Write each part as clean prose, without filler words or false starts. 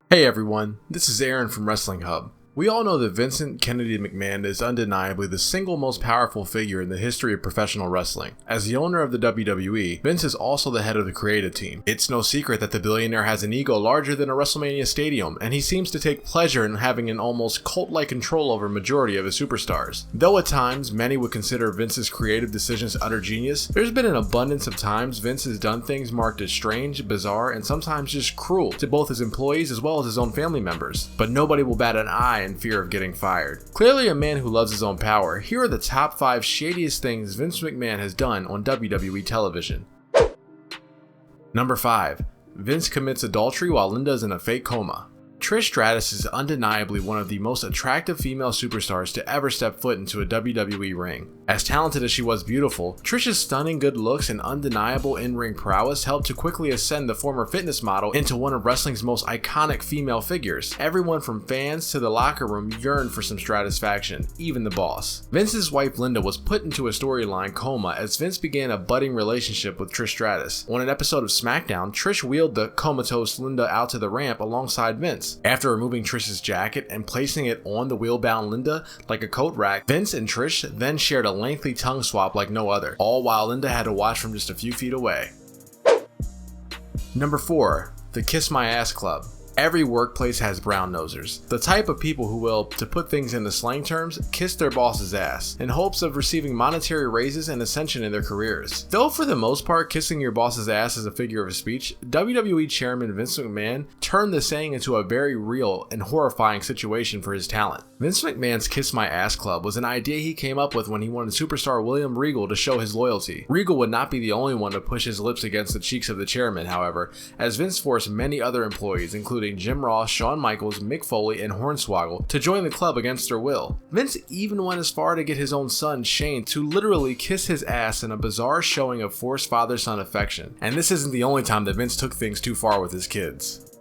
Hey everyone, this is Aaron from Wrestling Hub. We all know that Vincent Kennedy McMahon is undeniably the single most powerful figure in the history of professional wrestling. As the owner of the WWE, Vince is also the head of the creative team. It's no secret that the billionaire has an ego larger than a WrestleMania stadium, and he seems to take pleasure in having an almost cult-like control over a majority of his superstars. Though at times, many would consider Vince's creative decisions utter genius, there's been an abundance of times Vince has done things marked as strange, bizarre, and sometimes just cruel to both his employees as well as his own family members. But nobody will bat an eye in fear of getting fired. Clearly a man who loves his own power, here are the top 5 shadiest things Vince McMahon has done on WWE television. Number 5. Vince commits adultery while Linda is in a fake coma. Trish Stratus is undeniably one of the most attractive female superstars to ever step foot into a WWE ring. As talented as she was beautiful, Trish's stunning good looks and undeniable in-ring prowess helped to quickly ascend the former fitness model into one of wrestling's most iconic female figures. Everyone from fans to the locker room yearned for some stratisfaction, even the boss. Vince's wife Linda was put into a storyline coma as Vince began a budding relationship with Trish Stratus. On an episode of SmackDown, Trish wheeled the comatose Linda out to the ramp alongside Vince. After removing Trish's jacket and placing it on the wheel-bound Linda like a coat rack, Vince and Trish then shared a lengthy tongue swap like no other, all while Linda had to watch from just a few feet away. Number 4. The Kiss My Ass Club. Every workplace has brown nosers, the type of people who will, to put things into slang terms, kiss their boss's ass, in hopes of receiving monetary raises and ascension in their careers. Though for the most part kissing your boss's ass is a figure of speech, WWE Chairman Vince McMahon turned the saying into a very real and horrifying situation for his talent. Vince McMahon's Kiss My Ass Club was an idea he came up with when he wanted superstar William Regal to show his loyalty. Regal would not be the only one to push his lips against the cheeks of the chairman, however, as Vince forced many other employees, including Jim Ross, Shawn Michaels, Mick Foley, and Hornswoggle, to join the club against their will. Vince even went as far to get his own son, Shane, to literally kiss his ass in a bizarre showing of forced father-son affection. And this isn't the only time that Vince took things too far with his kids.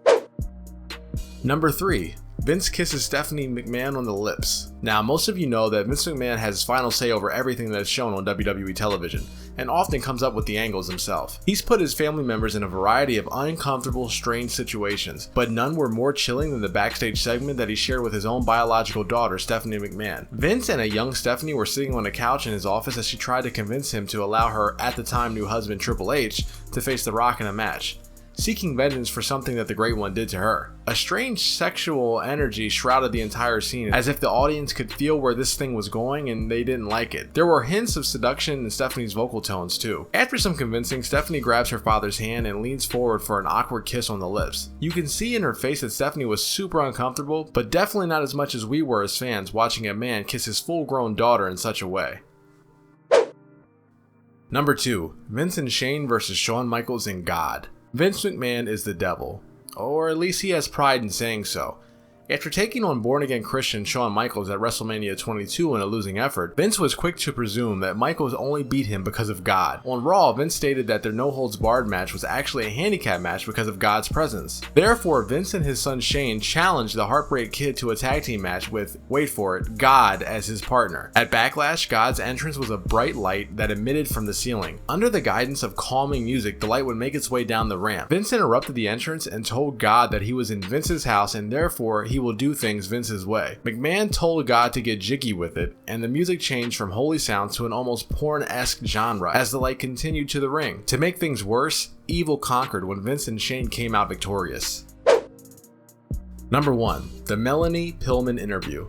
Number 3. Vince kisses Stephanie McMahon on the lips. Now, most of you know that Vince McMahon has final say over everything that is shown on WWE television, and often comes up with the angles himself. He's put his family members in a variety of uncomfortable, strange situations, but none were more chilling than the backstage segment that he shared with his own biological daughter, Stephanie McMahon. Vince and a young Stephanie were sitting on a couch in his office as she tried to convince him to allow her at the time new husband Triple H to face The Rock in a match, seeking vengeance for something that the Great One did to her. A strange sexual energy shrouded the entire scene, as if the audience could feel where this thing was going and they didn't like it. There were hints of seduction in Stephanie's vocal tones too. After some convincing, Stephanie grabs her father's hand and leans forward for an awkward kiss on the lips. You can see in her face that Stephanie was super uncomfortable, but definitely not as much as we were as fans watching a man kiss his full-grown daughter in such a way. Number 2. Vince and Shane vs. Shawn Michaels and God. Vince McMahon is the devil, or at least he has pride in saying so. After taking on born-again Christian Shawn Michaels at WrestleMania 22 in a losing effort, Vince was quick to presume that Michaels only beat him because of God. On Raw, Vince stated that their no-holds-barred match was actually a handicap match because of God's presence. Therefore, Vince and his son Shane challenged the Heartbreak Kid to a tag team match with, wait for it, God as his partner. At Backlash, God's entrance was a bright light that emitted from the ceiling. Under the guidance of calming music, the light would make its way down the ramp. Vince interrupted the entrance and told God that he was in Vince's house and therefore he will do things Vince's way. McMahon told God to get jiggy with it, and the music changed from holy sounds to an almost porn-esque genre as the light continued to the ring. To make things worse, evil conquered when Vince and Shane came out victorious. Number 1. The Melanie Hillman interview.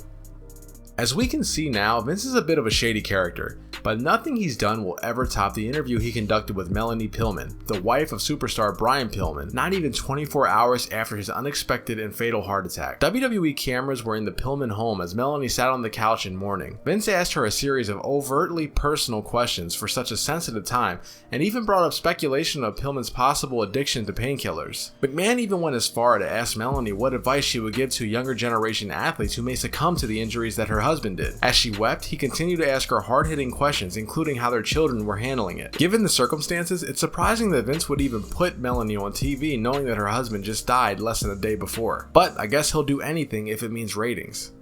As we can see now, Vince is a bit of a shady character, but nothing he's done will ever top the interview he conducted with Melanie Hillman, the wife of superstar Brian Pillman, not even 24 hours after his unexpected and fatal heart attack. WWE cameras were in the Pillman home as Melanie sat on the couch in mourning. Vince asked her a series of overtly personal questions for such a sensitive time, and even brought up speculation of Pillman's possible addiction to painkillers. McMahon even went as far to ask Melanie what advice she would give to younger generation athletes who may succumb to the injuries that her husband did. As she wept, he continued to ask her hard-hitting questions, including how their children were handling it. Given the circumstances, it's surprising that Vince would even put Melanie on TV knowing that her husband just died less than a day before. But I guess he'll do anything if it means ratings.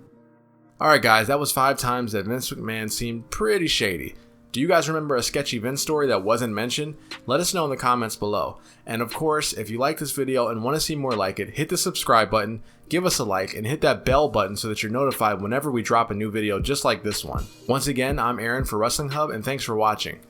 Alright guys, that was 5 times that Vince McMahon seemed pretty shady. Do you guys remember a sketchy Vince story that wasn't mentioned? Let us know in the comments below. And of course, if you like this video and want to see more like it, hit the subscribe button, give us a like, and hit that bell button so that you're notified whenever we drop a new video just like this one. Once again, I'm Aaron for Wrestling Hub, and thanks for watching.